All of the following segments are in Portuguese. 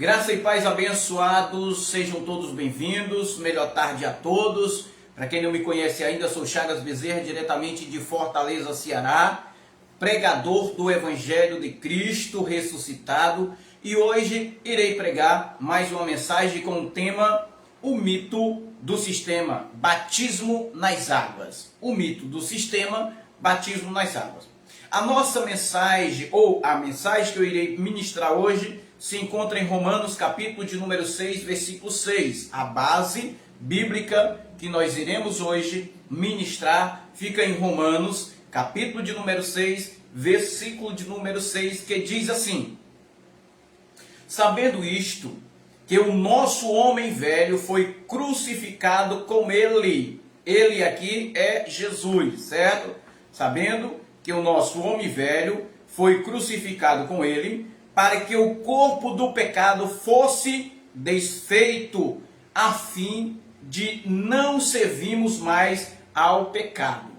Graça e paz abençoados, sejam todos bem-vindos, melhor tarde a todos. Para quem não me conhece ainda, sou Chagas Bezerra, diretamente de Fortaleza, Ceará, pregador do Evangelho de Cristo ressuscitado, e hoje irei pregar mais uma mensagem com o tema O Mito do Sistema, Batismo nas Águas. O mito do sistema, batismo nas águas. A nossa mensagem, ou a mensagem que eu irei ministrar hoje, se encontra em Romanos, capítulo de número 6, versículo 6. A base bíblica que nós iremos hoje ministrar fica em Romanos, capítulo de número 6, versículo de número 6, que diz assim: sabendo isto, que o nosso homem velho foi crucificado com ele. Ele aqui é Jesus, certo? Sabendo que o nosso homem velho foi crucificado com ele, para que o corpo do pecado fosse desfeito, a fim de não servirmos mais ao pecado.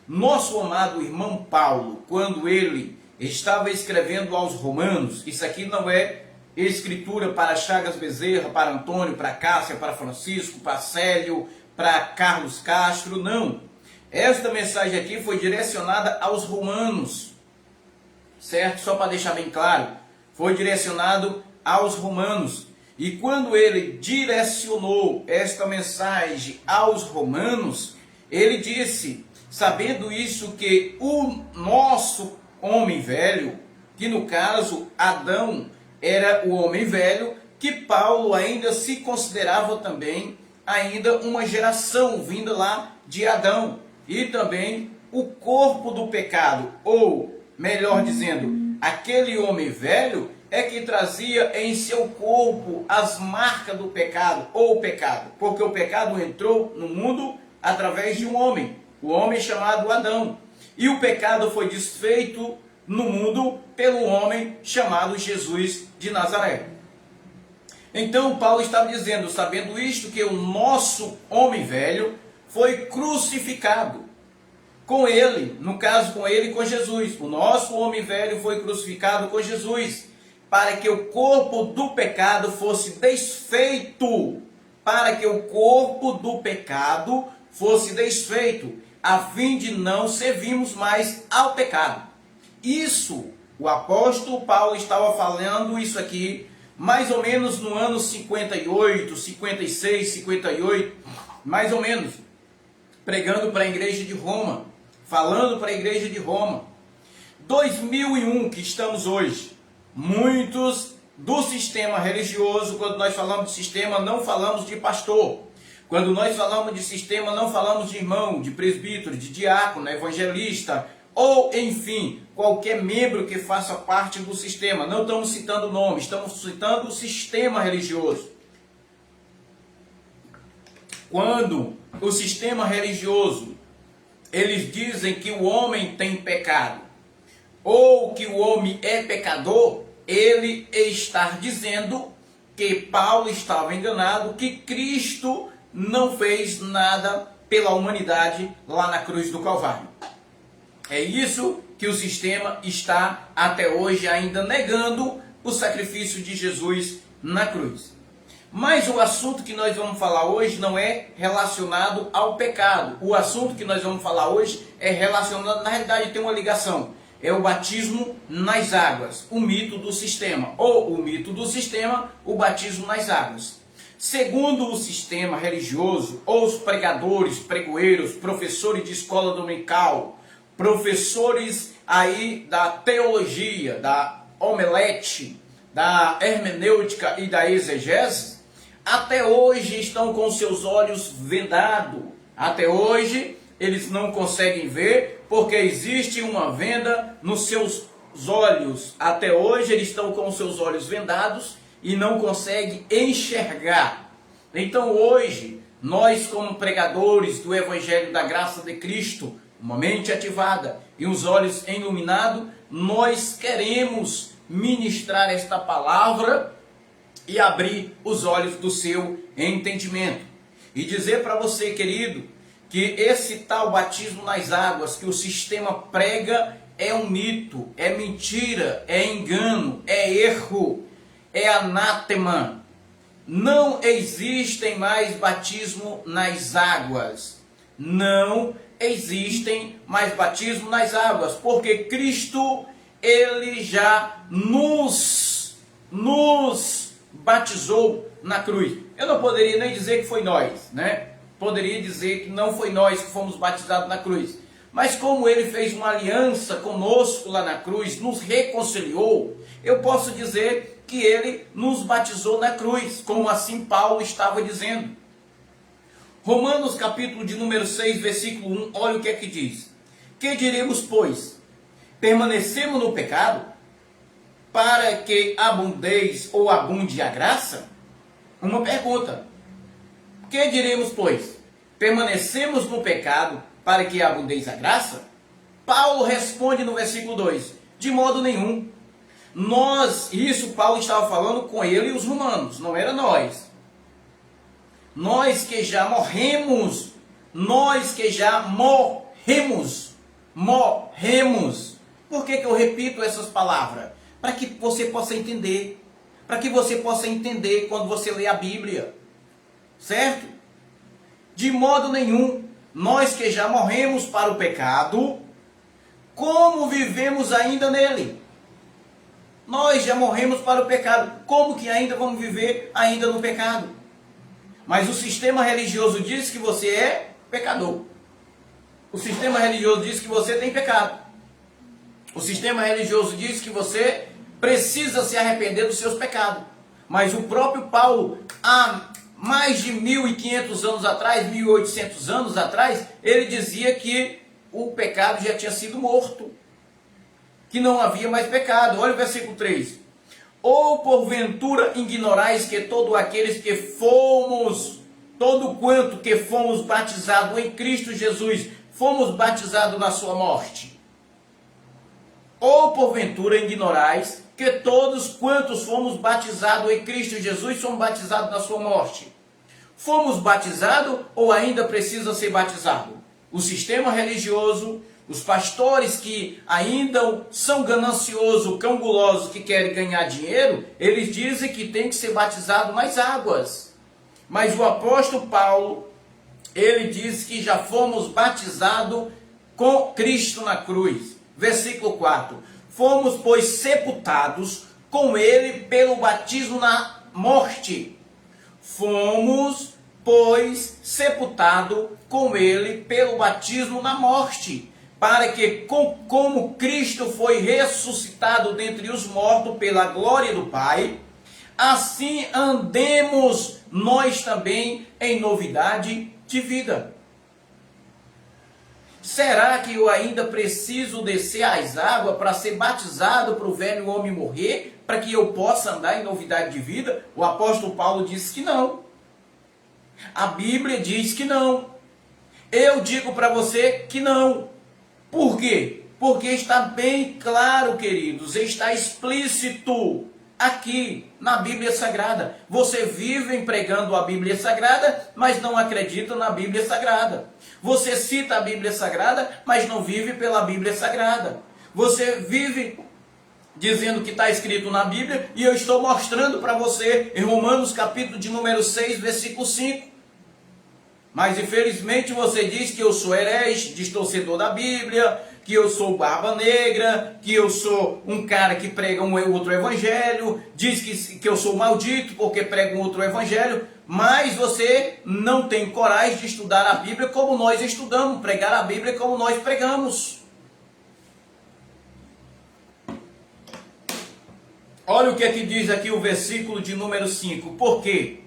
Nosso amado irmão Paulo, quando ele estava escrevendo aos Romanos, isso aqui não é escritura para Chagas Bezerra, para Antônio, para Cássia, para Francisco, para Célio, para Carlos Castro, não. Esta mensagem aqui foi direcionada aos romanos, certo? Só para deixar bem claro, foi direcionado aos romanos. E quando ele direcionou esta mensagem aos romanos, ele disse, sabendo isso, que o nosso homem velho, que no caso Adão era o homem velho, que Paulo ainda se considerava também ainda uma geração vinda lá de Adão, e também o corpo do pecado, ou melhor dizendo, aquele homem velho é que trazia em seu corpo as marcas do pecado, ou o pecado, porque o pecado entrou no mundo através de um homem, o homem chamado Adão, e o pecado foi desfeito no mundo pelo homem chamado Jesus de Nazaré. Então Paulo está dizendo, sabendo isto, que o nosso homem velho foi crucificado com ele, no caso com ele e com Jesus. O nosso homem velho foi crucificado com Jesus, para que o corpo do pecado fosse desfeito, para que o corpo do pecado fosse desfeito, a fim de não servirmos mais ao pecado. Isso, o apóstolo Paulo estava falando isso aqui, mais ou menos no ano 58, 56, 58, mais ou menos, pregando para a igreja de Roma, falando para a igreja de Roma. 2001 que estamos hoje, muitos do sistema religioso, quando nós falamos de sistema, não falamos de pastor. Quando nós falamos de sistema, não falamos de irmão, de presbítero, de diácono, evangelista, ou enfim, qualquer membro que faça parte do sistema. Não estamos citando nome, estamos citando o sistema religioso. Quando o sistema religioso, eles dizem que o homem tem pecado, ou que o homem é pecador, ele está dizendo que Paulo estava enganado, que Cristo não fez nada pela humanidade lá na cruz do Calvário. É isso que o sistema está até hoje ainda negando o sacrifício de Jesus na cruz. Mas o assunto que nós vamos falar hoje não é relacionado ao pecado. O assunto que nós vamos falar hoje é relacionado, na realidade tem uma ligação. É o batismo nas águas, o mito do sistema. Ou o mito do sistema, o batismo nas águas. Segundo o sistema religioso, ou os pregadores, pregoeiros, professores de escola dominical, professores aí da teologia, da homelete, da hermenêutica e da exegese, até hoje estão com seus olhos vendados. Até hoje eles não conseguem ver porque existe uma venda nos seus olhos. Até hoje eles estão com seus olhos vendados e não conseguem enxergar. Então hoje, nós como pregadores do Evangelho da Graça de Cristo, uma mente ativada e os olhos iluminados, nós queremos ministrar esta palavra e abrir os olhos do seu entendimento. E dizer para você, querido, que esse tal batismo nas águas que o sistema prega é um mito, é mentira, é engano, é erro. é anátema. Não existem mais batismo nas águas. Não existem mais batismo nas águas, porque Cristo, ele já nos batizou na cruz. Eu não poderia nem dizer que foi nós, né? Poderia dizer que não foi nós que fomos batizados na cruz. Mas como ele fez uma aliança conosco lá na cruz, nos reconciliou, eu posso dizer que ele nos batizou na cruz, como assim Paulo estava dizendo. Romanos capítulo de número 6, versículo 1, olha o que é que diz. Que diremos, pois? Permanecemos no pecado para que abundeis ou abunde a graça? Uma pergunta. Que diremos, pois? Permanecemos no pecado para que abundeis a graça? Paulo responde no versículo 2, de modo nenhum. Isso Paulo estava falando com ele e os romanos, não era nós. Nós que já morremos. Por que eu repito essas palavras? Para que você possa entender. Para que você possa entender quando você lê a Bíblia. Certo? De modo nenhum, nós que já morremos para o pecado, como vivemos ainda nele? Nós já morremos para o pecado, como que ainda vamos viver ainda no pecado? Mas o sistema religioso diz que você é pecador. O sistema religioso diz que você tem pecado. O sistema religioso diz que você precisa se arrepender dos seus pecados. Mas o próprio Paulo, há mais de 1.500 anos atrás, 1.800 anos atrás, ele dizia que o pecado já tinha sido morto. Que não havia mais pecado. Olha o versículo 3. Ou porventura ignorais que todo quanto que fomos batizados em Cristo Jesus, fomos batizados na sua morte? Ou porventura ignorais que todos quantos fomos batizados em Cristo Jesus, somos batizados na sua morte? Fomos batizados ou ainda precisa ser batizado? O sistema religioso, os pastores que ainda são gananciosos, cangulosos, que querem ganhar dinheiro, eles dizem que tem que ser batizado nas águas. Mas o apóstolo Paulo, ele diz que já fomos batizados com Cristo na cruz. Versículo 4. Fomos, pois, sepultados com ele pelo batismo na morte. Fomos, pois, sepultados com ele pelo batismo na morte, para que, como Cristo foi ressuscitado dentre os mortos pela glória do Pai, assim andemos nós também em novidade de vida. Será que eu ainda preciso descer às águas para ser batizado para o velho homem morrer, para que eu possa andar em novidade de vida? O apóstolo Paulo disse que não. A Bíblia diz que não. Eu digo para você que não. Por quê? Porque está bem claro, queridos, está explícito aqui na Bíblia Sagrada. Você vive pregando a Bíblia Sagrada, mas não acredita na Bíblia Sagrada. Você cita a Bíblia Sagrada, mas não vive pela Bíblia Sagrada. Você vive dizendo que está escrito na Bíblia, e eu estou mostrando para você em Romanos capítulo de número 6, versículo 5. Mas infelizmente você diz que eu sou herege, distorcedor da Bíblia, que eu sou barba negra, que eu sou um cara que prega um outro evangelho, diz que eu sou maldito porque prega um outro evangelho, mas você não tem coragem de estudar a Bíblia como nós estudamos, pregar a Bíblia como nós pregamos. Olha o que é que diz aqui o versículo de número 5. Por quê?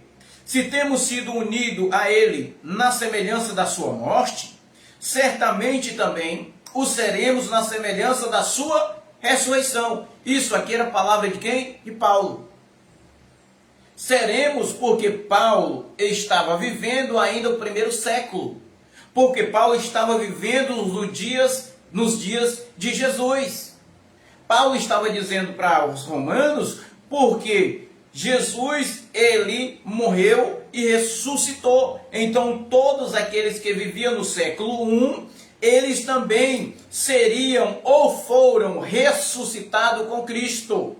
Se temos sido unidos a ele na semelhança da sua morte, certamente também o seremos na semelhança da sua ressurreição. Isso aqui era a palavra de quem? De Paulo. Seremos porque Paulo estava vivendo ainda o primeiro século. Porque Paulo estava vivendo nos dias de Jesus. Paulo estava dizendo para os romanos porque Jesus, ele morreu e ressuscitou. Então, todos aqueles que viviam no século I, eles também seriam ou foram ressuscitados com Cristo.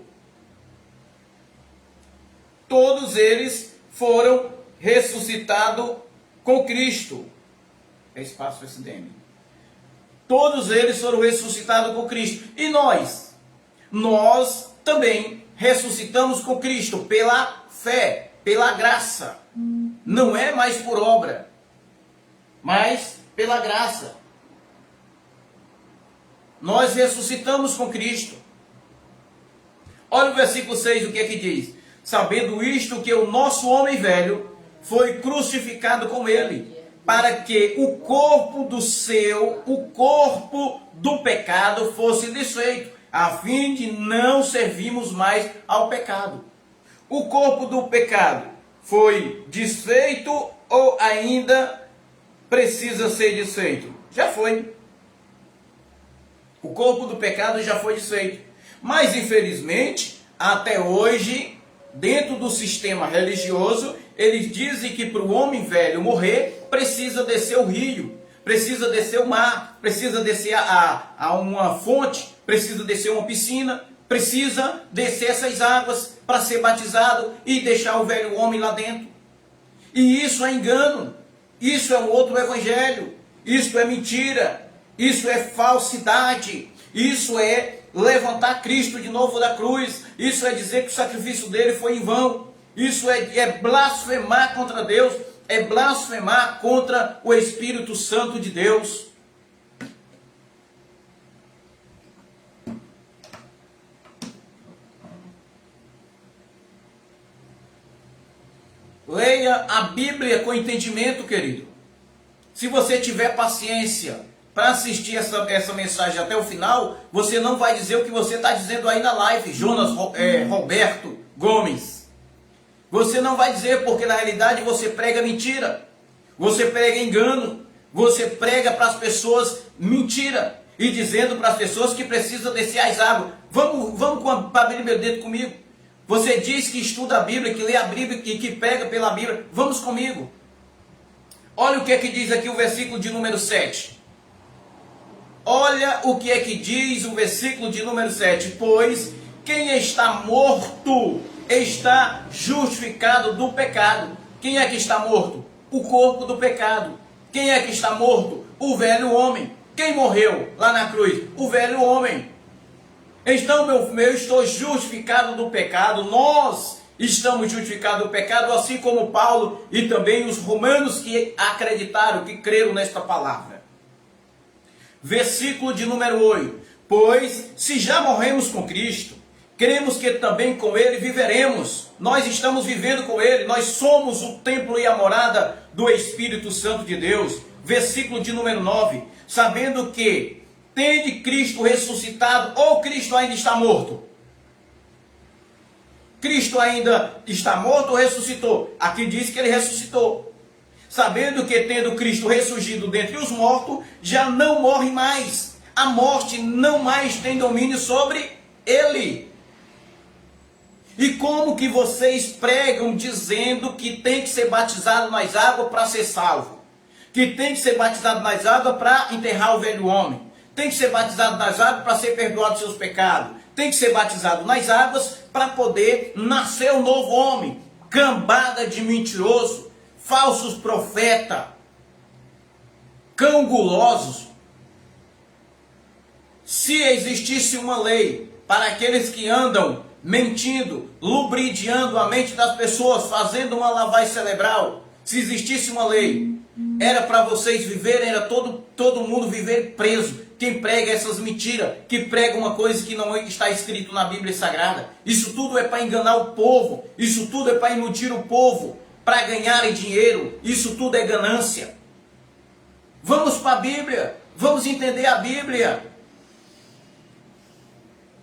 todos eles foram ressuscitados com Cristo. É espaço SDM. Todos eles foram ressuscitados com Cristo. E nós? Nós também ressuscitamos com Cristo pela fé, pela graça. Não é mais por obra, mas pela graça. Nós ressuscitamos com Cristo. Olha o versículo 6, o que é que diz? Sabendo isto, que o nosso homem velho foi crucificado com ele, para que o corpo do pecado fosse desfeito, a fim de não servirmos mais ao pecado. O corpo do pecado foi desfeito ou ainda precisa ser desfeito? Já foi. O corpo do pecado já foi desfeito. Mas, infelizmente, até hoje, dentro do sistema religioso, eles dizem que para o homem velho morrer, precisa descer o rio, precisa descer o mar, precisa descer a uma fonte, precisa descer uma piscina, precisa descer essas águas para ser batizado e deixar o velho homem lá dentro. E isso é engano, isso é um outro evangelho, isso é mentira, isso é falsidade, isso é levantar Cristo de novo da cruz, isso é dizer que o sacrifício dele foi em vão, isso é blasfemar contra Deus, é blasfemar contra o Espírito Santo de Deus. Leia a Bíblia com entendimento, querido. Se você tiver paciência para assistir essa mensagem até o final, você não vai dizer o que você está dizendo aí na live, Jonas Roberto Gomes. Você não vai dizer, porque na realidade você prega mentira, você prega engano, você prega para as pessoas mentira, e dizendo para as pessoas que precisa descer as águas. Vamos para a Bíblia dentro comigo. Você diz que estuda a Bíblia, que lê a Bíblia e que prega pela Bíblia. Vamos comigo. Olha o que é que diz aqui o versículo de número 7. Olha o que é que diz o versículo de número 7. Pois quem está morto está justificado do pecado. Quem é que está morto? O corpo do pecado. Quem é que está morto? O velho homem. Quem morreu lá na cruz? O velho homem. Então, eu estou justificado do pecado, nós estamos justificados do pecado, assim como Paulo e também os romanos que acreditaram, que creram nesta palavra. Versículo de número 8. Pois, se já morremos com Cristo, cremos que também com Ele viveremos. Nós estamos vivendo com Ele, nós somos o templo e a morada do Espírito Santo de Deus. Versículo de número 9. Sabendo que tende Cristo ressuscitado, ou Cristo ainda está morto? Cristo ainda está morto ou ressuscitou? Aqui diz que ele ressuscitou. Sabendo que tendo Cristo ressurgido dentre os mortos, já não morre mais. A morte não mais tem domínio sobre ele. E como que vocês pregam dizendo que tem que ser batizado nas águas para ser salvo? Que tem que ser batizado nas águas para enterrar o velho homem? Tem que ser batizado nas águas para ser perdoado dos seus pecados. Tem que ser batizado nas águas para poder nascer um novo homem. Cambada de mentiroso, falsos profetas, cão gulosos. Se existisse uma lei para aqueles que andam mentindo, lubridiando a mente das pessoas, fazendo uma lavagem cerebral, se existisse uma lei, era para vocês viverem, era todo mundo viver preso. Quem prega essas mentiras, que prega uma coisa que não está escrito na Bíblia Sagrada. Isso tudo é para enganar o povo. Isso tudo é para iludir o povo, para ganharem dinheiro. Isso tudo é ganância. Vamos para a Bíblia. Vamos entender a Bíblia.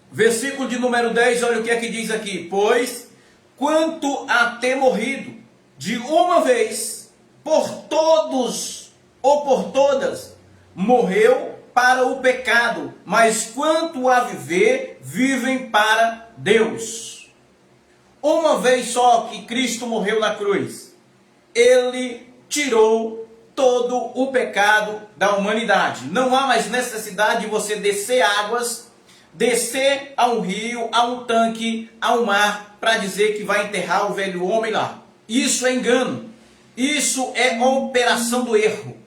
Versículo de número 10, olha o que é que diz aqui. Pois, quanto a ter morrido de uma vez, por todos ou por todas, morreu para o pecado, mas quanto a viver, vivem para Deus. Uma vez só que Cristo morreu na cruz, ele tirou todo o pecado da humanidade. Não há mais necessidade de você descer águas, descer a um rio, a um tanque, a um mar, para dizer que vai enterrar o velho homem lá. Isso é engano. Isso é operação do erro.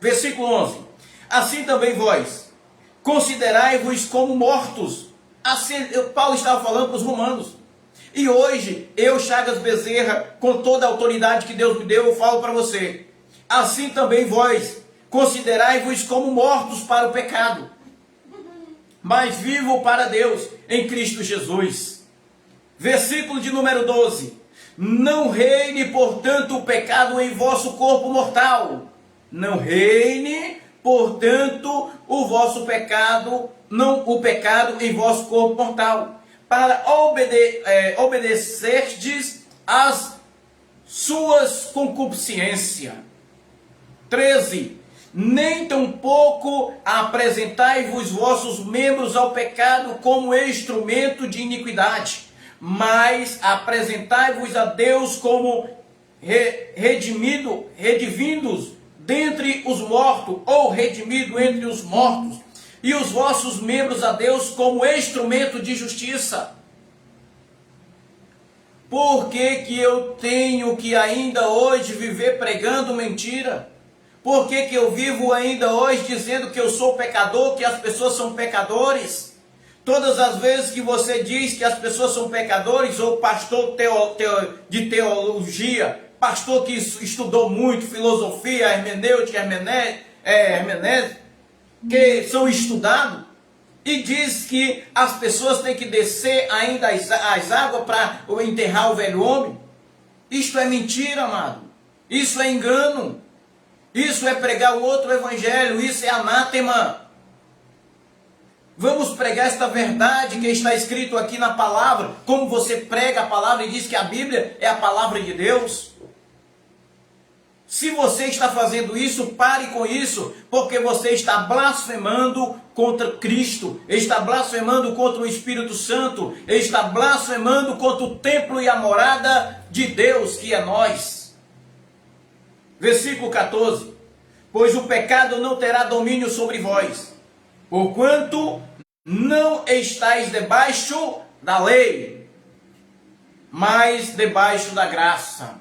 Versículo 11. Assim também vós, considerai-vos como mortos. Assim, Paulo estava falando para os romanos. E hoje, eu, Chagas Bezerra, com toda a autoridade que Deus me deu, eu falo para você. Assim também vós, considerai-vos como mortos para o pecado, mas vivo para Deus em Cristo Jesus. Versículo de número 12. Não reine, portanto, o pecado em vosso corpo mortal. Não reine, portanto, o pecado em vosso corpo mortal, para obedecerdes às suas concupiscências. 13. Nem tampouco apresentai-vos vossos membros ao pecado como instrumento de iniquidade, mas apresentai-vos a Deus como redivindos dentre os mortos, ou redimido entre os mortos, e os vossos membros a Deus como instrumento de justiça. Por que eu tenho que ainda hoje viver pregando mentira? Por que eu vivo ainda hoje dizendo que eu sou pecador, que as pessoas são pecadores? Todas as vezes que você diz que as pessoas são pecadores, ou pastor de teologia, pastor que estudou muito filosofia, hermenêutica, que são estudados, e diz que as pessoas têm que descer ainda as águas para enterrar o velho homem. Isto é mentira, amado. Isso é engano. Isso é pregar o outro evangelho. Isso é anátema. Vamos pregar esta verdade que está escrito aqui na palavra. Como você prega a palavra e diz que a Bíblia é a palavra de Deus. Se você está fazendo isso, pare com isso, porque você está blasfemando contra Cristo, está blasfemando contra o Espírito Santo, está blasfemando contra o templo e a morada de Deus, que é nós. Versículo 14. Pois o pecado não terá domínio sobre vós, porquanto não estáis debaixo da lei, mas debaixo da graça.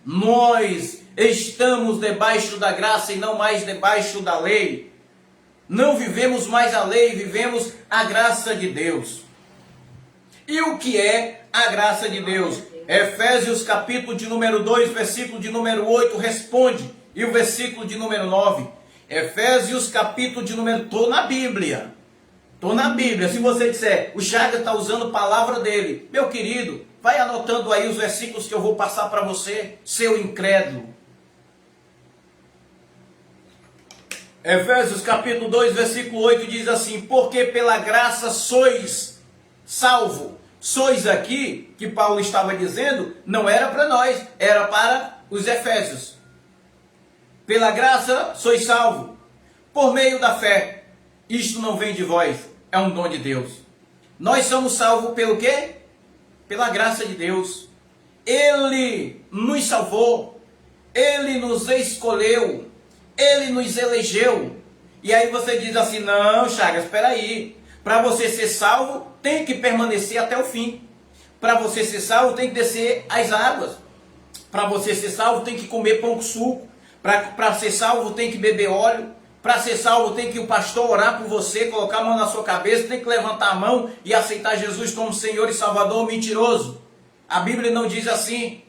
Nós estamos debaixo da graça e não mais debaixo da lei. Não vivemos mais a lei, vivemos a graça de Deus. E o que é a graça de Deus? Efésios capítulo de número 2, versículo de número 8 responde. E o versículo de número 9. Efésios capítulo de número... Estou na Bíblia. Estou na Bíblia. Se você disser, o Chagas está usando a palavra dele. Meu querido, vai anotando aí os versículos que eu vou passar para você, seu incrédulo. Efésios capítulo 2, versículo 8 diz assim: porque pela graça sois salvo. Sois aqui, que Paulo estava dizendo, não era para nós, era para os efésios. Pela graça sois salvo, por meio da fé. Isto não vem de vós, é um dom de Deus. Nós somos salvos pelo quê? Pela graça de Deus. Ele nos salvou, Ele nos escolheu, Ele nos elegeu. E aí você diz assim: não, Chagas, espera aí. Para você ser salvo, tem que permanecer até o fim. Para você ser salvo, tem que descer as águas. Para você ser salvo, tem que comer pão com suco. Para ser salvo, tem que beber óleo. Para ser salvo, tem que o pastor orar por você, colocar a mão na sua cabeça, tem que levantar a mão e aceitar Jesus como Senhor e Salvador. Mentiroso. A Bíblia não diz assim.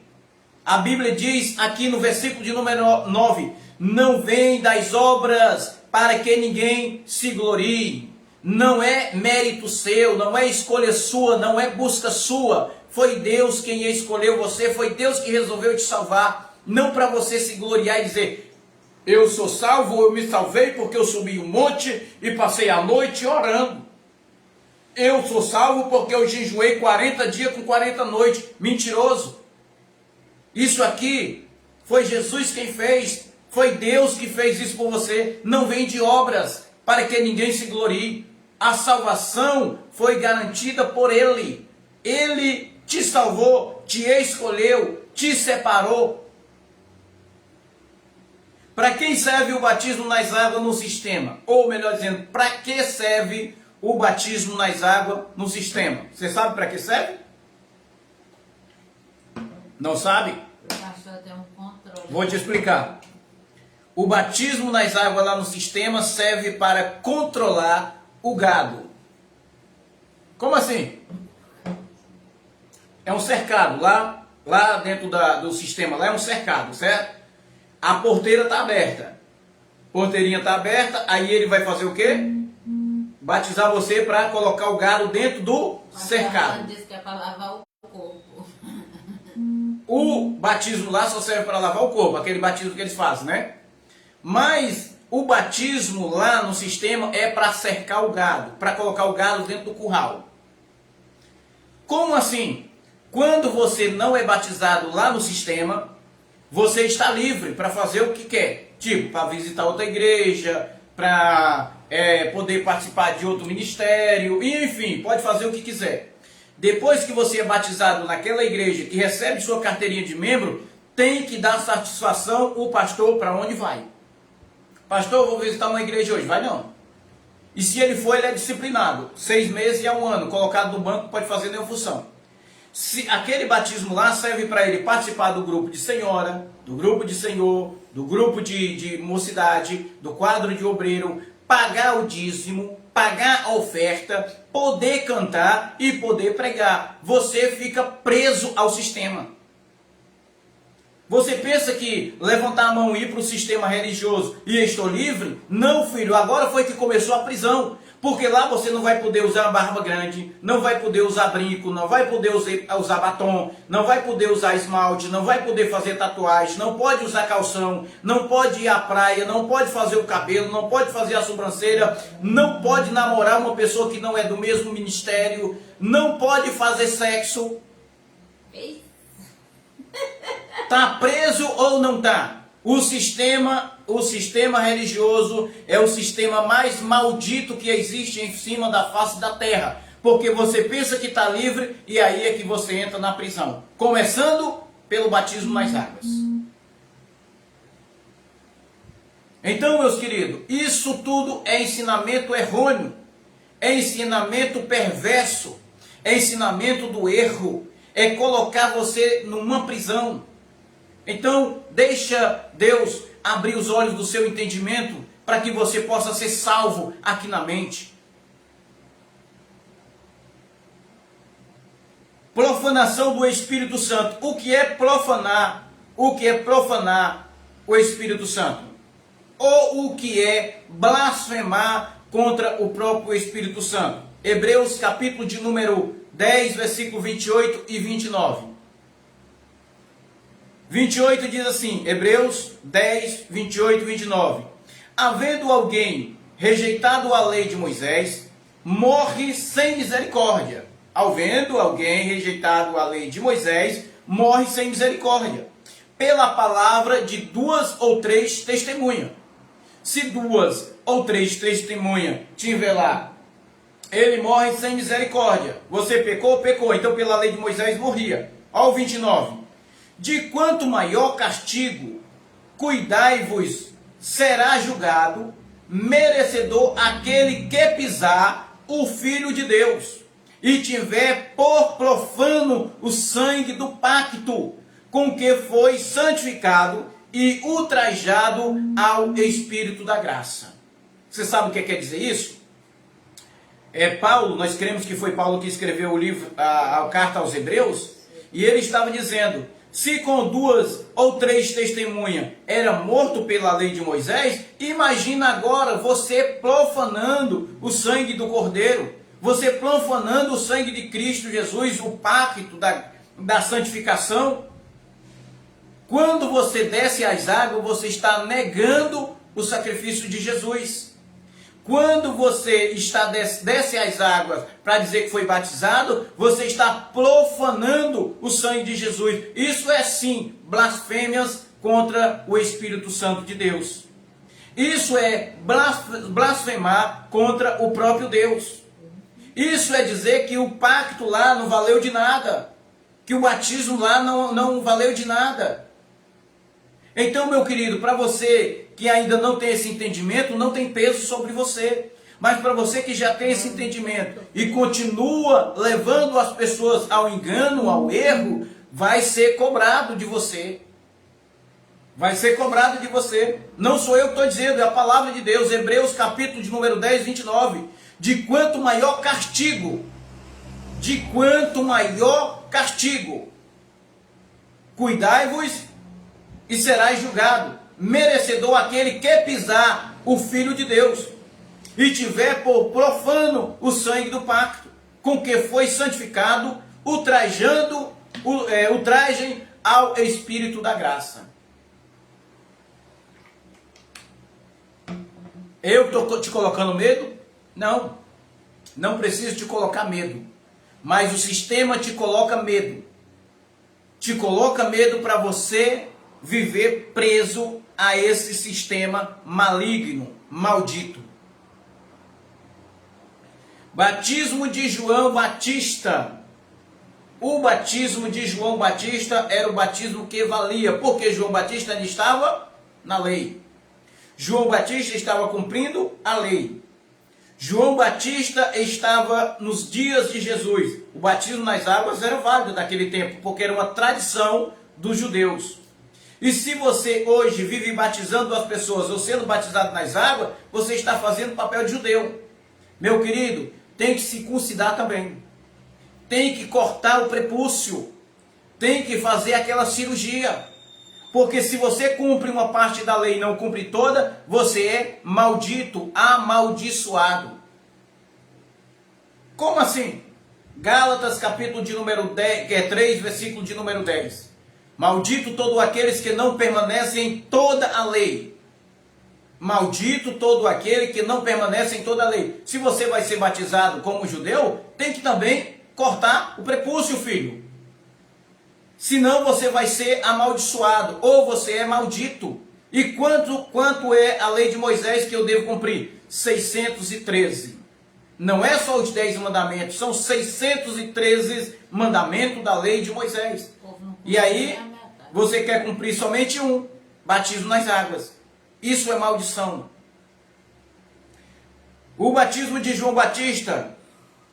A Bíblia diz aqui no versículo de número 9: não vem das obras para que ninguém se glorie. Não é mérito seu, não é escolha sua, não é busca sua. Foi Deus quem escolheu você, foi Deus que resolveu te salvar. Não para você se gloriar e dizer: eu sou salvo, eu me salvei porque eu subi um monte e passei a noite orando. Eu sou salvo porque eu jejuei 40 dias com 40 noites. Mentiroso. Isso aqui foi Jesus quem fez. Foi Deus que fez isso por você. Não vem de obras para que ninguém se glorie. A salvação foi garantida por Ele. Ele te salvou, te escolheu, te separou. Para quem serve o batismo nas águas no sistema? Ou melhor dizendo, para que serve o batismo nas águas no sistema? Você sabe para que serve? Não sabe? O pastor tem um controle. Vou te explicar. O batismo nas águas lá no sistema serve para controlar o gado. Como assim? É um cercado. Lá dentro do sistema, lá é um cercado, certo? A porteira está aberta. Porteirinha está aberta, aí ele vai fazer o quê? Batizar você para colocar o gado dentro do cercado. Diz que é para lavar o corpo. O batismo lá só serve para lavar o corpo, aquele batismo que eles fazem, né? Mas o batismo lá no sistema é para cercar o gado, para colocar o gado dentro do curral. Como assim? Quando você não é batizado lá no sistema, você está livre para fazer o que quer. Tipo, para visitar outra igreja, para poder participar de outro ministério, enfim, pode fazer o que quiser. Depois que você é batizado naquela igreja que recebe sua carteirinha de membro, tem que dar satisfação o pastor para onde vai. Pastor, eu vou visitar uma igreja hoje. Vai não. E se ele for, ele é disciplinado. 6 meses e 1 ano. Colocado no banco, não pode fazer nenhuma função. Se aquele batismo lá serve para ele participar do grupo de senhora, do grupo de senhor, do grupo de mocidade, do quadro de obreiro, pagar o dízimo, pagar a oferta, poder cantar e poder pregar. Você fica preso ao sistema. Você pensa que levantar a mão e ir para o sistema religioso e estou livre? Não, filho, agora foi que começou a prisão. Porque lá você não vai poder usar barba grande, não vai poder usar brinco, não vai poder usar batom, não vai poder usar esmalte, não vai poder fazer tatuagem, não pode usar calção, não pode ir à praia, não pode fazer o cabelo, não pode fazer a sobrancelha, não pode namorar uma pessoa que não é do mesmo ministério, não pode fazer sexo. Tá preso ou não tá? O sistema religioso é o sistema mais maldito que existe em cima da face da terra. Porque você pensa que está livre e aí é que você entra na prisão. Começando pelo batismo nas águas. Então, meus queridos, isso tudo é ensinamento errôneo. É ensinamento perverso. É ensinamento do erro. É colocar você numa prisão. Então, deixa Deus abrir os olhos do seu entendimento para que você possa ser salvo aqui na mente. Profanação do Espírito Santo. O que é profanar? O que é profanar o Espírito Santo? Ou o que é blasfemar contra o próprio Espírito Santo? Hebreus capítulo de número 10, versículo 28 e 29. 28 diz assim, Hebreus 10, 28 e 29. Havendo alguém rejeitado a lei de Moisés, morre sem misericórdia. Havendo alguém rejeitado a lei de Moisés, morre sem misericórdia. Pela palavra de 2 ou 3 testemunhas. Se 2 ou 3 testemunhas tiver lá, ele morre sem misericórdia. Você pecou? Pecou. Então pela lei de Moisés morria. Olha o 29. De quanto maior castigo, cuidai-vos, será julgado, merecedor aquele que pisar o Filho de Deus, e tiver por profano o sangue do pacto, com que foi santificado e ultrajado ao Espírito da graça. Você sabe o que quer dizer isso? Paulo, nós cremos que foi Paulo que escreveu o livro, a carta aos Hebreus, e ele estava dizendo, se com 2 ou 3 testemunhas era morto pela lei de Moisés, imagina agora você profanando o sangue do Cordeiro, você profanando o sangue de Cristo Jesus, o pacto da santificação. Quando você desce às águas, você está negando o sacrifício de Jesus. Quando você desce às águas para dizer que foi batizado, você está profanando o sangue de Jesus. Isso é sim blasfêmias contra o Espírito Santo de Deus. Isso é blasfemar contra o próprio Deus. Isso é dizer que o pacto lá não valeu de nada. Que o batismo lá não valeu de nada. Então, meu querido, para você que ainda não tem esse entendimento, não tem peso sobre você. Mas para você que já tem esse entendimento e continua levando as pessoas ao engano, ao erro, vai ser cobrado de você. Vai ser cobrado de você. Não sou eu que estou dizendo, é a palavra de Deus. Hebreus capítulo de número 10, 29. De quanto maior castigo, cuidai-vos e serás julgado, merecedor aquele que pisar o Filho de Deus, e tiver por profano o sangue do pacto, com que foi santificado, ultrajem ao Espírito da graça. Eu estou te colocando medo? Não, não preciso te colocar medo, mas o sistema te coloca medo. Te coloca medo para você viver preso a esse sistema maligno, maldito. Batismo de João Batista. O batismo de João Batista era o batismo que valia, porque João Batista estava na lei. João Batista estava cumprindo a lei. João Batista estava nos dias de Jesus. O batismo nas águas era válido naquele tempo, porque era uma tradição dos judeus. E se você hoje vive batizando as pessoas ou sendo batizado nas águas, você está fazendo o papel de judeu. Meu querido, tem que circuncidar também. Tem que cortar o prepúcio. Tem que fazer aquela cirurgia. Porque se você cumpre uma parte da lei e não cumpre toda, você é maldito, amaldiçoado. Como assim? Gálatas capítulo de número 3, versículo de número 10. Maldito todos aqueles que não permanecem em toda a lei. Maldito todo aquele que não permanece em toda a lei. Se você vai ser batizado como judeu, tem que também cortar o prepúcio, filho. Senão você vai ser amaldiçoado, ou você é maldito. E quanto é a lei de Moisés que eu devo cumprir? 613. Não é só os 10 mandamentos, são 613 mandamentos da lei de Moisés. E aí, você quer cumprir somente um, batismo nas águas. Isso é maldição. O batismo de João Batista,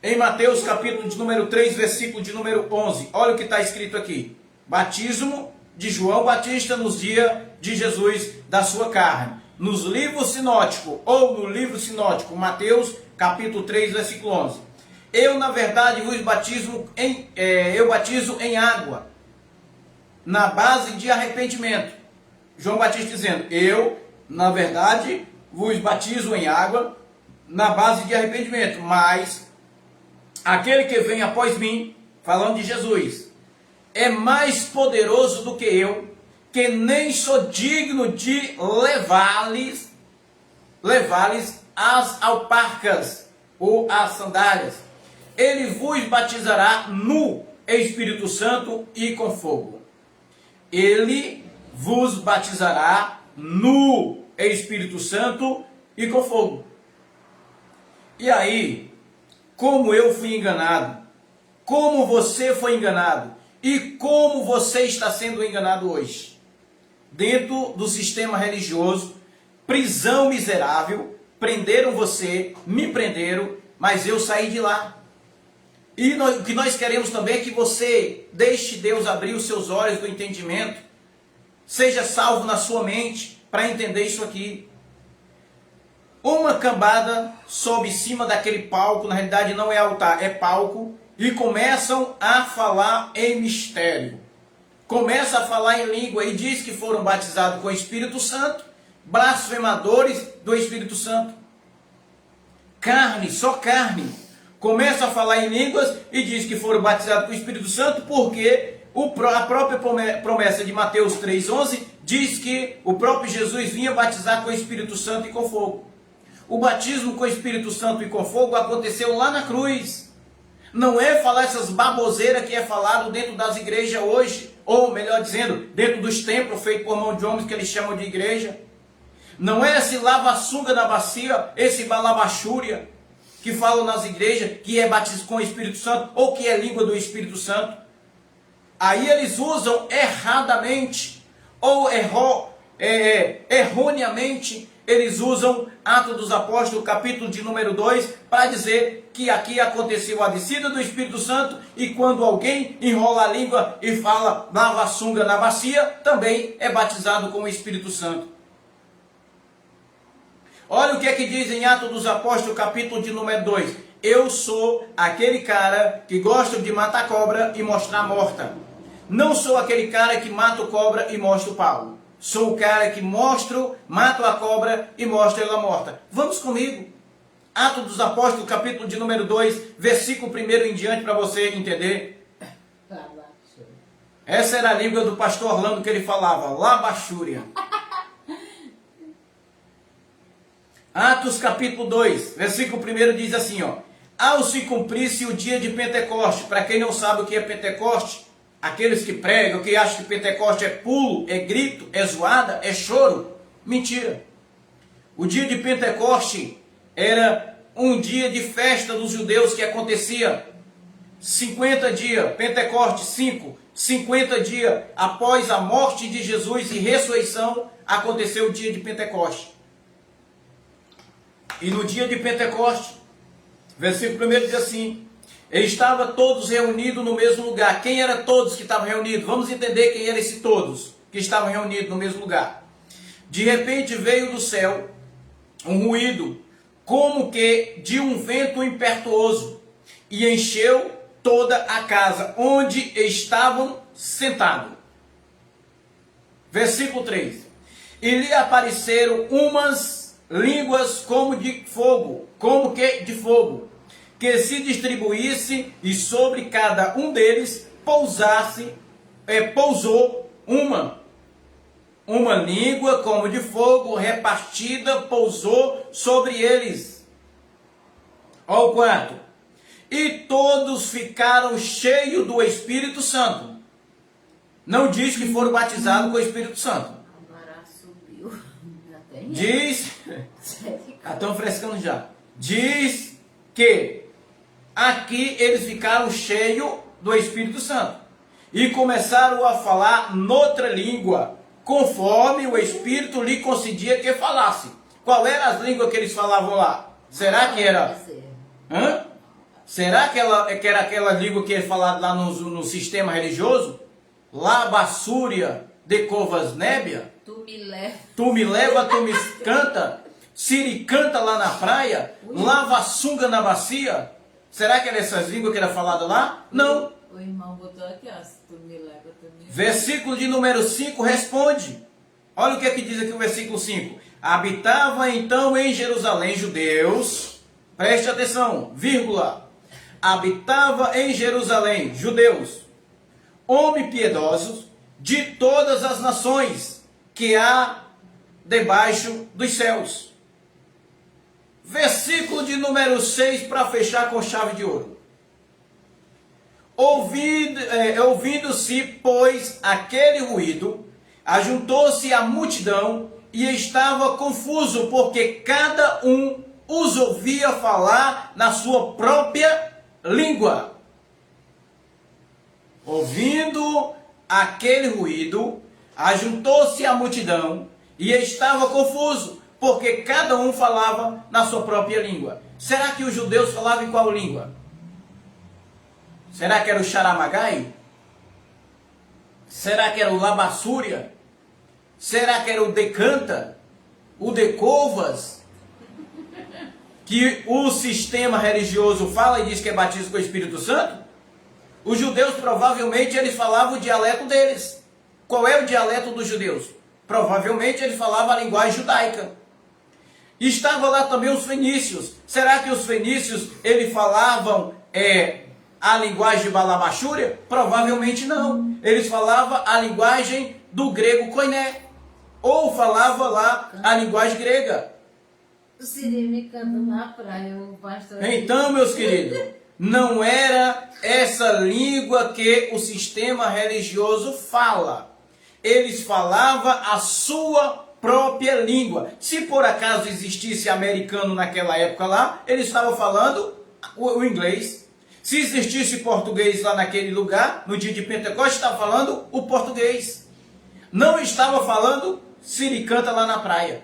em Mateus capítulo de número 3, versículo de número 11. Olha o que está escrito aqui. Batismo de João Batista nos dias de Jesus da sua carne. Nos livros sinóticos, ou no livro sinótico, Mateus capítulo 3, versículo 11. Eu, na verdade, vos batizo em água, na base de arrependimento. João Batista dizendo, eu, na verdade, vos batizo em água, na base de arrependimento, mas aquele que vem após mim, falando de Jesus, é mais poderoso do que eu, que nem sou digno de levar-lhes as alparcas ou as sandálias. Ele vos batizará no Espírito Santo e com fogo. Ele vos batizará no Espírito Santo e com fogo. E aí, como eu fui enganado, como você foi enganado e como você está sendo enganado hoje, dentro do sistema religioso, prisão miserável, prenderam você, me prenderam, mas eu saí de lá. E o que nós queremos também é que você deixe Deus abrir os seus olhos do entendimento, seja salvo na sua mente para entender isso aqui. Uma cambada sobe em cima daquele palco, na realidade não é altar, é palco, e começam a falar em mistério. Começa a falar em língua e diz que foram batizados com o Espírito Santo, blasfemadores do Espírito Santo. Carne, só carne. Começa a falar em línguas e diz que foram batizados com o Espírito Santo porque a própria promessa de Mateus 3,11 diz que o próprio Jesus vinha batizar com o Espírito Santo e com fogo. O batismo com o Espírito Santo e com fogo aconteceu lá na cruz. Não é falar essas baboseiras que é falado dentro das igrejas hoje, ou melhor dizendo, dentro dos templos feitos por mão de homens que eles chamam de igreja. Não é esse lava-sunga na bacia, esse balabachúria que falam nas igrejas que é batismo com o Espírito Santo ou que é língua do Espírito Santo. Aí eles usam erradamente ou erroneamente eles usam Atos dos Apóstolos, capítulo de número 2, para dizer que aqui aconteceu a descida do Espírito Santo e quando alguém enrola a língua e fala lava a sunga na bacia, também é batizado com o Espírito Santo. Olha o que é que diz em Atos dos Apóstolos, capítulo de número 2. Eu sou aquele cara que gosta de matar cobra e mostrar morta. Não sou aquele cara que mata cobra e mostra o pau. Sou o cara que mato a cobra e mostro ela morta. Vamos comigo. Atos dos Apóstolos, capítulo de número 2, versículo 1 em diante, para você entender. Essa era a língua do pastor Orlando que ele falava, labachúria. Atos capítulo 2, versículo 1 diz assim, ó. Ao se cumprir-se o dia de Pentecoste, para quem não sabe o que é Pentecoste, aqueles que pregam, que acham que Pentecoste é pulo, é grito, é zoada, é choro. Mentira. O dia de Pentecoste era um dia de festa dos judeus que acontecia 50 dias, Pentecoste 5, 50 dias após a morte de Jesus e ressurreição, aconteceu o dia de Pentecoste. E no dia de Pentecoste, versículo 1 diz assim, estava todos reunidos no mesmo lugar. Quem era todos que estavam reunidos? Vamos entender quem era esse todos que estavam reunidos no mesmo lugar. De repente veio do céu um ruído, como que de um vento impetuoso, e encheu toda a casa onde estavam sentados. Versículo 3. E lhe apareceram umas línguas como de fogo, que se distribuísse e sobre cada um deles pousou uma língua como de fogo repartida, pousou sobre eles. Ó o quarto. E todos ficaram cheios do Espírito Santo. Não diz que foram batizados com o Espírito Santo. Agora subiu. Já tem? Diz, estão frescando já. Diz que aqui eles ficaram cheios do Espírito Santo e começaram a falar noutra língua, conforme o Espírito lhe concedia que falasse. Qual era as línguas que eles falavam lá? Será que era? Será que era aquela língua que ele falava lá no sistema religioso? Labassúria de Covas Nébia? Tu me leva. Tu me leva, tu me canta. Siricanta lá na praia. Lava a sunga na bacia. Será que era essas línguas que era falado lá? Não. O irmão botou aqui, ó. Se tu me leva, tu me leva. Versículo de número 5 responde. Olha o que é que diz aqui o versículo 5. Habitava então em Jerusalém judeus. Preste atenção, vírgula. Habitava em Jerusalém judeus, homens piedosos de todas as nações que há debaixo dos céus. Versículo de número 6 para fechar com chave de ouro. Ouvindo-se, pois, aquele ruído, ajuntou-se a multidão e estava confuso, porque cada um os ouvia falar na sua própria língua. Ouvindo aquele ruído, ajuntou-se a multidão e estava confuso, porque cada um falava na sua própria língua. Será que os judeus falavam em qual língua? Será que era o Charamagai? Será que era o Labassúria? Será que era o Decanta? O Decovas? Que o sistema religioso fala e diz que é batismo com o Espírito Santo? Os judeus provavelmente eles falavam o dialeto deles. Qual é o dialeto dos judeus? Provavelmente eles falavam a linguagem judaica. Estava lá também os fenícios. Será que os fenícios eles falavam a linguagem de Balabachúria? Provavelmente não. Eles falavam a linguagem do grego koiné. Ou falava lá a linguagem grega. O Siri me canta na praia, o pastor. Então, meus queridos, não era essa língua que o sistema religioso fala. Eles falavam a sua própria língua. Se por acaso existisse americano naquela época lá, eles estavam falando o inglês. Se existisse português lá naquele lugar, no dia de Pentecostes, estava falando o português. Não estava falando siricanta lá na praia.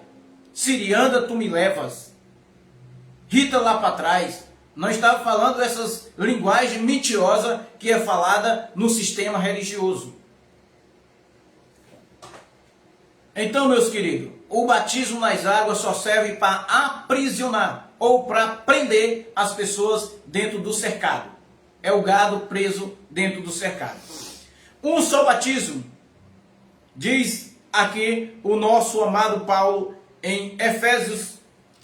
Sirianda, tu me levas. Rita lá para trás. Não estava falando essas linguagens mentirosas que é falada no sistema religioso. Então, meus queridos, o batismo nas águas só serve para aprisionar ou para prender as pessoas dentro do cercado. É o gado preso dentro do cercado. Um só batismo, diz aqui o nosso amado Paulo em Efésios,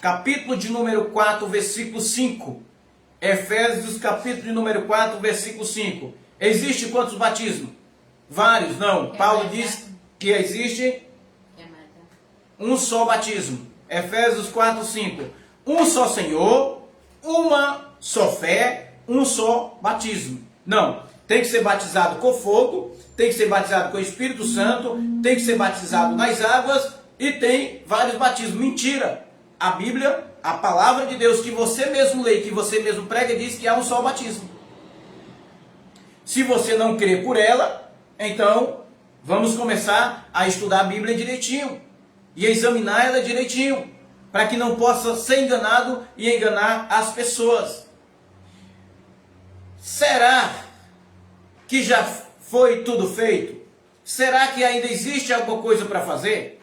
capítulo de número 4, versículo 5. Efésios, capítulo de número 4, versículo 5. Existe quantos batismos? Vários, não. Paulo diz que existe um só batismo. Efésios 4, 5. Um só Senhor, uma só fé, um só batismo. Não, tem que ser batizado com fogo, tem que ser batizado com o Espírito Santo, tem que ser batizado nas águas e tem vários batismos. Mentira! A Bíblia, a palavra de Deus que você mesmo lê, que você mesmo prega, diz que há um só batismo. Se você não crê por ela, então vamos começar a estudar a Bíblia direitinho e examinar ela direitinho, para que não possa ser enganado e enganar as pessoas. Será que já foi tudo feito? Será que ainda existe alguma coisa para fazer?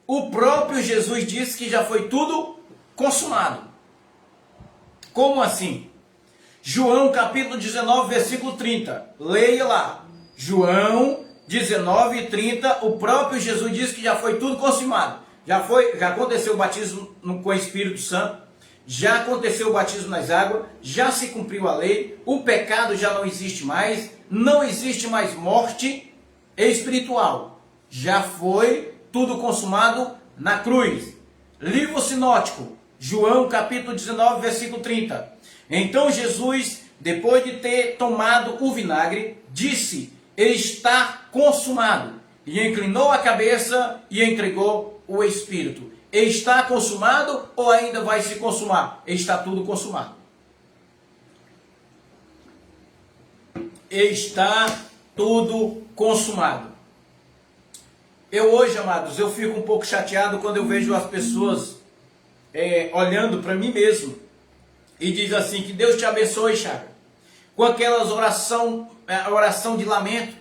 O próprio Jesus disse que já foi tudo consumado. Como assim? João capítulo 19, versículo 30. Leia lá. João 19 e 30, o próprio Jesus disse que já foi tudo consumado. Já aconteceu o batismo com o Espírito Santo, já aconteceu o batismo nas águas, já se cumpriu a lei, o pecado já não existe mais, não existe mais morte espiritual. Já foi tudo consumado na cruz. Livro sinótico, João capítulo 19, versículo 30. Então Jesus, depois de ter tomado o vinagre, disse: está consumado. E inclinou a cabeça e entregou o Espírito. Está consumado ou ainda vai se consumar? Está tudo consumado. Está tudo consumado. Eu hoje, amados, eu fico um pouco chateado quando eu vejo as pessoas olhando para mim mesmo e diz assim: que Deus te abençoe, Chaga, com aquelas oração de lamento.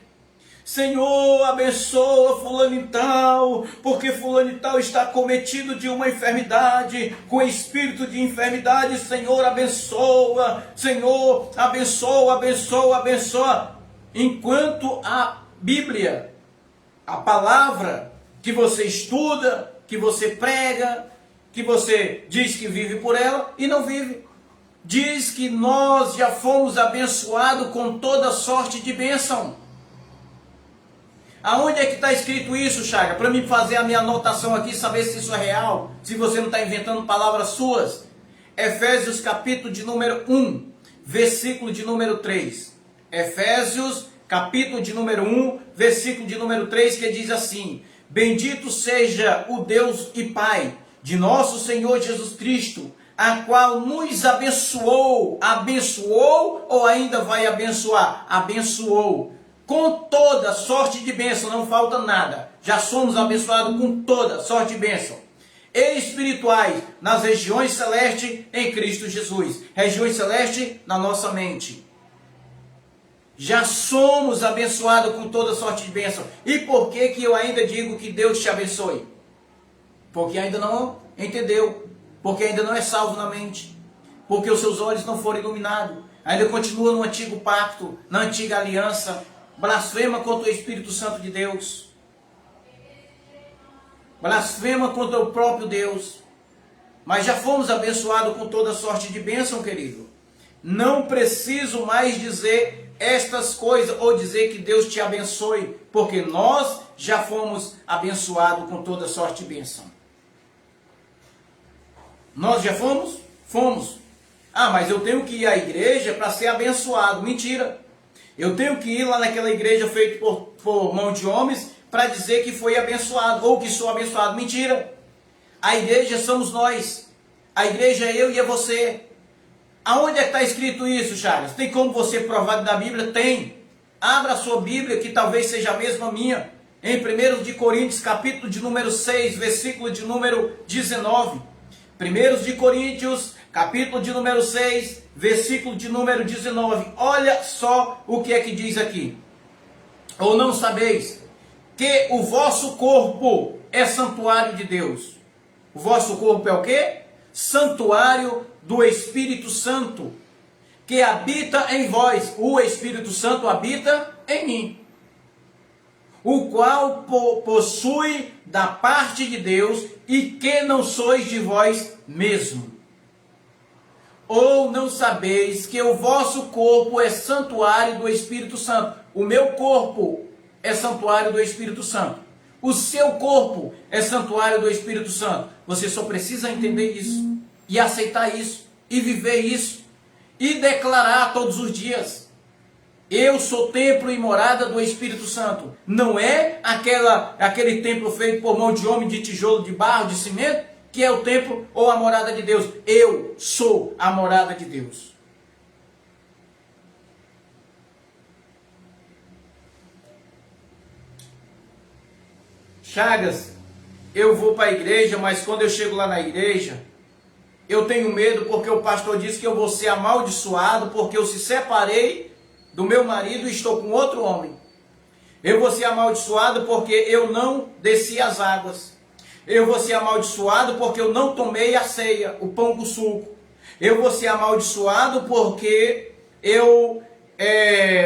Senhor, abençoa fulano e tal, porque fulano e tal está cometido de uma enfermidade, com espírito de enfermidade. Senhor, abençoa, Senhor, abençoa, abençoa, abençoa. Enquanto a Bíblia, a palavra que você estuda, que você prega, que você diz que vive por ela e não vive. Diz que nós já fomos abençoados com toda sorte de bênção. Aonde é que está escrito isso, Chaga? Para mim fazer a minha anotação aqui, saber se isso é real, se você não está inventando palavras suas. Efésios capítulo de número 1, versículo de número 3. Efésios capítulo de número 1, versículo de número 3, que diz assim: bendito seja o Deus e Pai de nosso Senhor Jesus Cristo, a qual nos abençoou ou ainda vai abençoar? Abençoou com toda sorte de bênção, não falta nada. Já somos abençoados com toda sorte de bênção espirituais nas regiões celestes em Cristo Jesus. Regiões celestes na nossa mente. Já somos abençoados com toda sorte de bênção. E por que que eu ainda digo que Deus te abençoe? Porque ainda não entendeu. Porque ainda não é salvo na mente. Porque os seus olhos não foram iluminados. Ainda continua no antigo pacto, na antiga aliança. Blasfema contra o Espírito Santo de Deus. Blasfema contra o próprio Deus. Mas já fomos abençoados com toda sorte de bênção, querido. Não preciso mais dizer estas coisas ou dizer que Deus te abençoe, porque nós já fomos abençoados com toda sorte de bênção. Nós já fomos? Fomos. Ah, mas eu tenho que ir à igreja para ser abençoado. Mentira. Eu tenho que ir lá naquela igreja feita por mão de homens para dizer que foi abençoado ou que sou abençoado. Mentira. A igreja somos nós. A igreja é eu e é você. Aonde é que está escrito isso, Charles? Tem como você provar da Bíblia? Tem. Abra a sua Bíblia, que talvez seja a mesma minha. em 1 de Coríntios, capítulo de número 6, versículo de número 19. 1 de Coríntios, capítulo de número 6, versículo de número 19. Olha só o que é que diz aqui. Ou não sabeis que o vosso corpo é santuário de Deus? O vosso corpo é o quê? Santuário do Espírito Santo, que habita em vós. O Espírito Santo habita em mim, o qual possui da parte de Deus, e que não sois de vós mesmo. Ou não sabeis que o vosso corpo é santuário do Espírito Santo? O meu corpo é santuário do Espírito Santo. O seu corpo é santuário do Espírito Santo. Você só precisa entender isso, e aceitar isso, e viver isso, e declarar todos os dias: eu sou templo e morada do Espírito Santo. Não é aquele templo feito por mão de homem, de tijolo, de barro, de cimento, que é o templo ou a morada de Deus. Eu sou a morada de Deus. Chagas, eu vou para a igreja, mas quando eu chego lá na igreja, eu tenho medo porque o pastor disse que eu vou ser amaldiçoado porque eu se separei do meu marido e estou com outro homem. Eu vou ser amaldiçoado porque eu não desci as águas. Eu vou ser amaldiçoado porque eu não tomei a ceia, o pão com suco. Eu vou ser amaldiçoado porque eu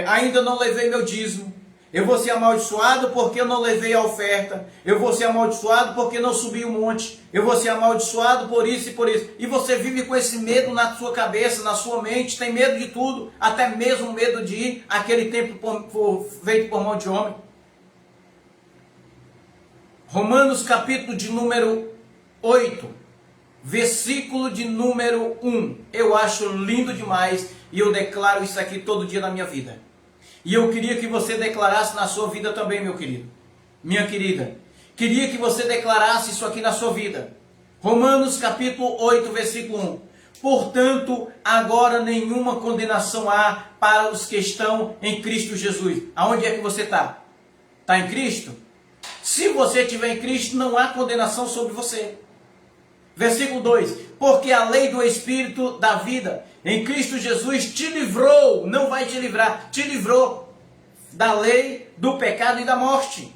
ainda não levei meu dízimo. Eu vou ser amaldiçoado porque eu não levei a oferta. Eu vou ser amaldiçoado porque não subi o monte. Eu vou ser amaldiçoado por isso e por isso. E você vive com esse medo na sua cabeça, na sua mente. Tem medo de tudo, até mesmo medo de ir àquele templo feito por mão de homem. Romanos capítulo de número 8, versículo de número 1. Eu acho lindo demais e eu declaro isso aqui todo dia na minha vida. E eu queria que você declarasse na sua vida também, meu querido, minha querida. Queria que você declarasse isso aqui na sua vida. Romanos capítulo 8, versículo 1. Portanto, agora nenhuma condenação há para os que estão em Cristo Jesus. Aonde é que você está? Está em Cristo? Se você estiver em Cristo, não há condenação sobre você. Versículo 2. Porque a lei do Espírito da vida em Cristo Jesus te livrou, não vai te livrar, te livrou da lei do pecado e da morte.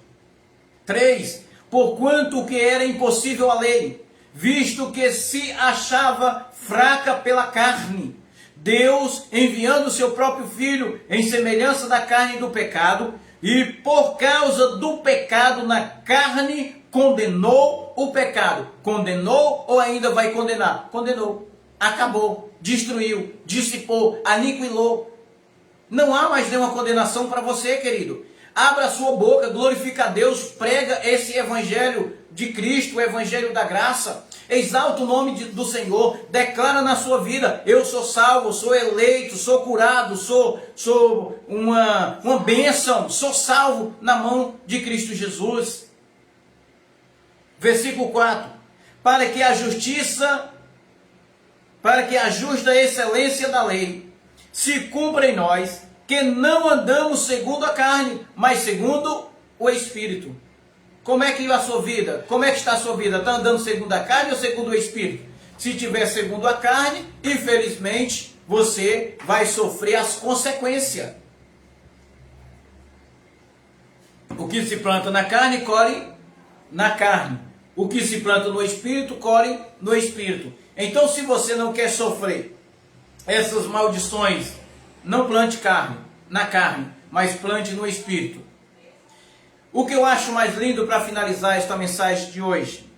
3. Porquanto o que era impossível à lei, visto que se achava fraca pela carne, Deus, enviando o seu próprio Filho em semelhança da carne do pecado, e por causa do pecado na carne, condenou o pecado. Condenou ou ainda vai condenar? Condenou. Acabou. Destruiu. Dissipou. Aniquilou. Não há mais nenhuma condenação para você, querido. Abra a sua boca, glorifica a Deus, prega esse evangelho de Cristo, o evangelho da graça. Exalta o nome do Senhor, declara na sua vida: eu sou salvo, sou eleito, sou curado, sou uma bênção, sou salvo na mão de Cristo Jesus. Versículo 4. Para que a justa excelência da lei se cumpra em nós, que não andamos segundo a carne, mas segundo o Espírito. Como é que a sua vida? Como é que está a sua vida? Está andando segundo a carne ou segundo o Espírito? Se tiver segundo a carne, infelizmente, você vai sofrer as consequências. O que se planta na carne, colhe na carne. O que se planta no Espírito, colhe no Espírito. Então, se você não quer sofrer essas maldições, não plante na carne, mas plante no Espírito. O que eu acho mais lindo para finalizar esta mensagem de hoje?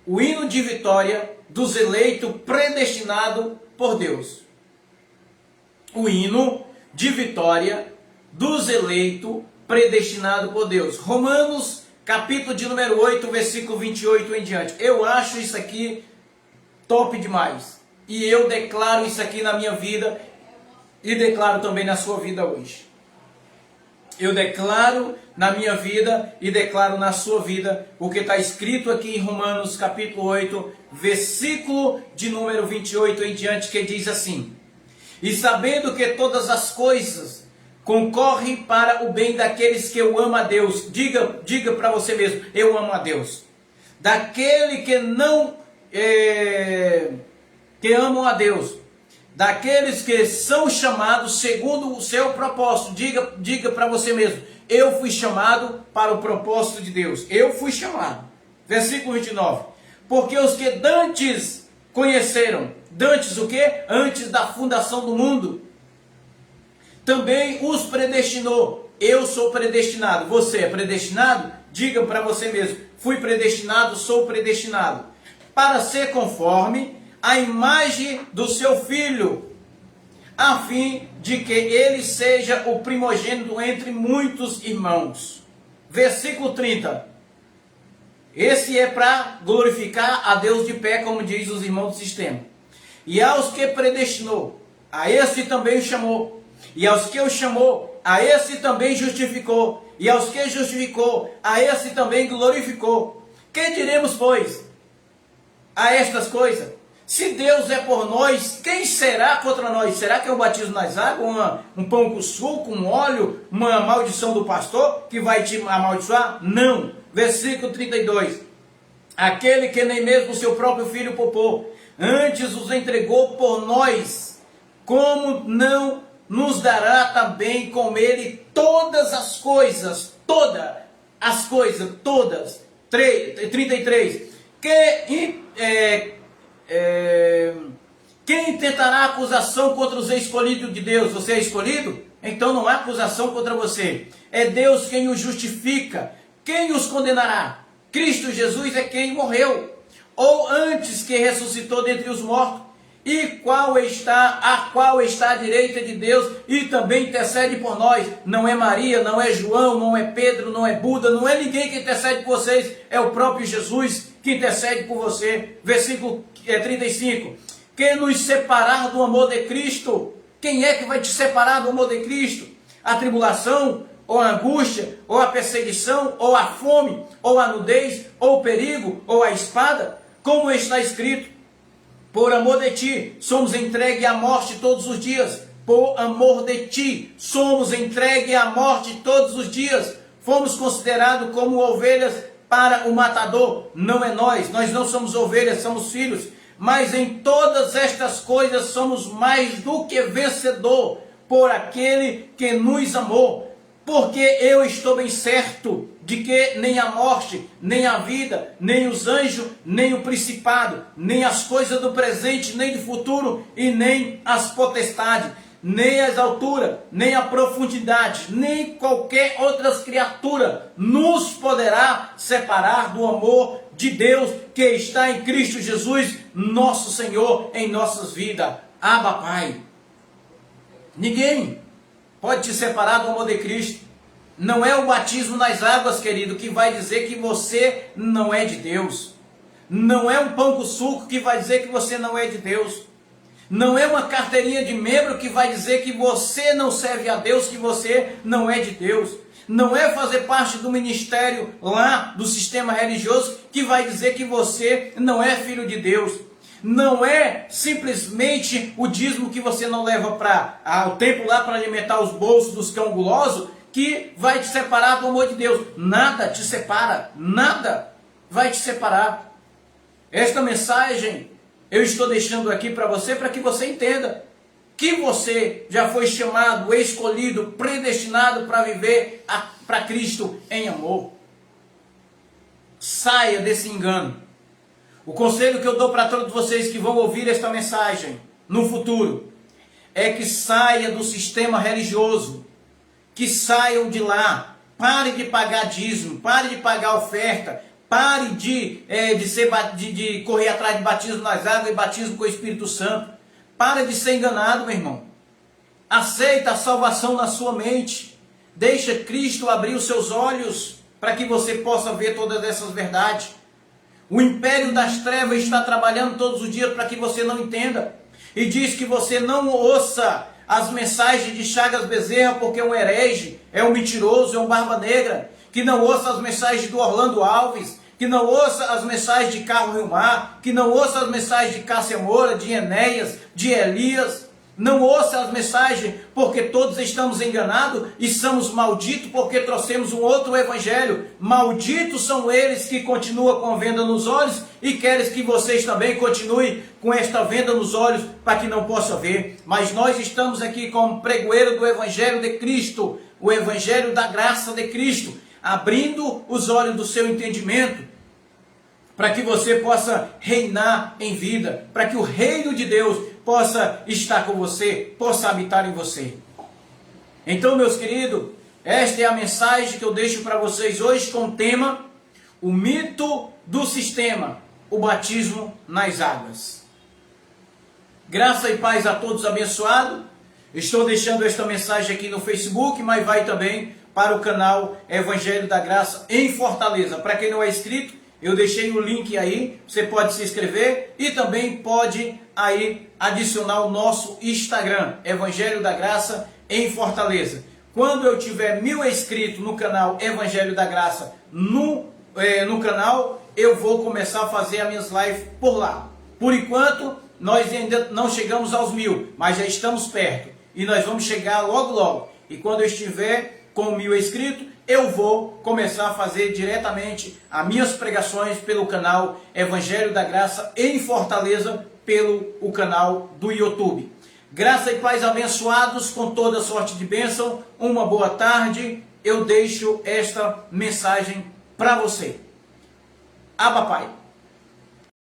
O hino de vitória dos eleitos predestinados por Deus. O hino de vitória dos eleitos predestinados por Deus. Romanos, capítulo de número 8, versículo 28 em diante. Eu acho isso aqui top demais. E eu declaro isso aqui na minha vida e declaro também na sua vida hoje. Eu declaro na minha vida e declaro na sua vida o que está escrito aqui em Romanos capítulo 8, versículo de número 28 em diante, que diz assim: e sabendo que todas as coisas concorre para o bem daqueles que eu amo a Deus. Diga para você mesmo, eu amo a Deus. Daquele que não, que amam a Deus. Daqueles que são chamados segundo o seu propósito. Diga para você mesmo, eu fui chamado para o propósito de Deus. Eu fui chamado. Versículo 29. Porque os que dantes conheceram, dantes o quê? Antes da fundação do mundo, também os predestinou. Eu sou predestinado. Você é predestinado? Diga para você mesmo, fui predestinado, sou predestinado. Para ser conforme a imagem do seu filho, a fim de que ele seja o primogênito entre muitos irmãos. Versículo 30. Esse é para glorificar a Deus de pé, como diz os irmãos do sistema. E aos que predestinou, a esse também o chamou. E aos que o chamou, a esse também justificou. E aos que justificou, a esse também glorificou. Que diremos, pois, a estas coisas? Se Deus é por nós, quem será contra nós? Será que é um batismo nas águas, um pão com suco, um óleo, uma maldição do pastor que vai te amaldiçoar? Não. Versículo 32. Aquele que nem mesmo o seu próprio filho poupou, antes os entregou por nós, como não nos dará também com ele todas as coisas? Todas. 33. Quem tentará acusação contra os escolhidos de Deus? Você é escolhido? Então não há acusação contra você. É Deus quem os justifica. Quem os condenará? Cristo Jesus é quem morreu, ou antes que ressuscitou dentre os mortos, e a qual está à direita de Deus e também intercede por nós. Não é Maria, não é João, não é Pedro, não é Buda, não é ninguém que intercede por vocês, é o próprio Jesus que intercede por você. Versículo 35. Quem nos separar do amor de Cristo? Quem é que vai te separar do amor de Cristo? A tribulação, ou a angústia, ou a perseguição, ou a fome, ou a nudez, ou o perigo, ou a espada? Como está escrito, por amor de ti, somos entregues à morte todos os dias. Por amor de ti, somos entregues à morte todos os dias. Fomos considerados como ovelhas para o matador. Não é nós não somos ovelhas, somos filhos. Mas em todas estas coisas somos mais do que vencedor por aquele que nos amou. Porque eu estou bem certo de que nem a morte, nem a vida, nem os anjos, nem o principado, nem as coisas do presente, nem do futuro, e nem as potestades, nem as alturas, nem a profundidade, nem qualquer outra criatura nos poderá separar do amor de Deus que está em Cristo Jesus, nosso Senhor, em nossas vidas. Abba, Pai. Ninguém pode te separar do amor de Cristo. Não é o batismo nas águas, querido, que vai dizer que você não é de Deus. Não é um pão com suco que vai dizer que você não é de Deus. Não é uma carteirinha de membro que vai dizer que você não serve a Deus, que você não é de Deus. Não é fazer parte do ministério lá, do sistema religioso, que vai dizer que você não é filho de Deus. Não é simplesmente o dízimo que você não leva para o templo lá para alimentar os bolsos dos cão gulosos que vai te separar do amor de Deus. Nada te separa, nada vai te separar. Esta mensagem eu estou deixando aqui para que você entenda que você já foi chamado, escolhido, predestinado para viver para Cristo em amor. Saia desse engano. O conselho que eu dou para todos vocês que vão ouvir esta mensagem no futuro é que saia do sistema religioso, que saiam de lá, pare de pagar dízimo, pare de pagar oferta, pare de correr atrás de batismo nas águas e batismo com o Espírito Santo. Pare de ser enganado, meu irmão. Aceita a salvação na sua mente. Deixa Cristo abrir os seus olhos para que você possa ver todas essas verdades. O império das trevas está trabalhando todos os dias para que você não entenda. E diz que você não ouça as mensagens de Chagas Bezerra porque é um herege, é um mentiroso, é um barba negra. Que não ouça as mensagens do Orlando Alves, que não ouça as mensagens de Carlos Vilmar, que não ouça as mensagens de Cássia Moura, de Enéas, de Elias. Não ouça as mensagens, porque todos estamos enganados e somos malditos porque trouxemos um outro evangelho. Malditos são eles que continuam com a venda nos olhos e querem que vocês também continuem com esta venda nos olhos para que não possa ver. Mas nós estamos aqui como pregoeiro do evangelho de Cristo, o evangelho da graça de Cristo, abrindo os olhos do seu entendimento, para que você possa reinar em vida, para que o reino de Deus possa estar com você, possa habitar em você. Então, meus queridos, esta é a mensagem que eu deixo para vocês hoje com o tema: o mito do sistema, o batismo nas águas. Graça e paz a todos abençoados. Estou deixando esta mensagem aqui no Facebook, mas vai também para o canal Evangelho da Graça em Fortaleza. Para quem não é inscrito, eu deixei o link aí, você pode se inscrever e também pode aí adicionar o nosso Instagram, Evangelho da Graça em Fortaleza. Quando eu tiver 1000 inscritos no canal Evangelho da Graça no canal, eu vou começar a fazer as minhas lives por lá. Por enquanto, nós ainda não chegamos aos 1000, mas já estamos perto. E nós vamos chegar logo logo. E quando eu estiver com 1000 inscritos, eu vou começar a fazer diretamente as minhas pregações pelo canal Evangelho da Graça em Fortaleza, pelo o canal do YouTube. Graça e paz abençoados, com toda sorte de bênção. Uma boa tarde. Eu deixo esta mensagem para você. Abba Pai.